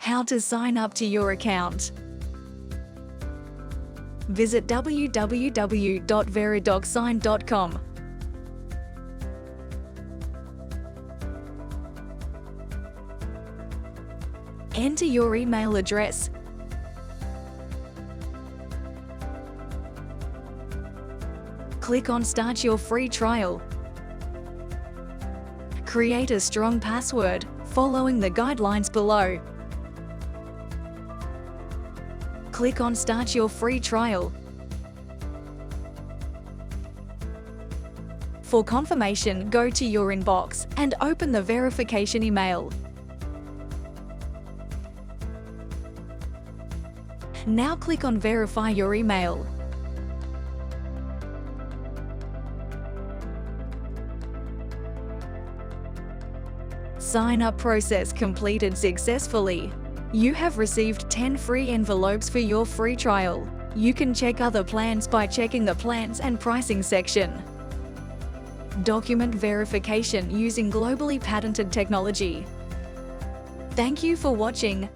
How to sign up to your account. Visit www.veridocsign.com. Enter your email address. Click on Start your free trial. Create a strong password, following the guidelines below. Click on Start your free trial. For confirmation, go to your inbox and open the verification email. Now click on Verify your email. Sign-up process completed successfully. You have received 10 free envelopes for your free trial. You can check other plans by checking the Plans and Pricing section. Document verification using globally patented technology. Thank you for watching.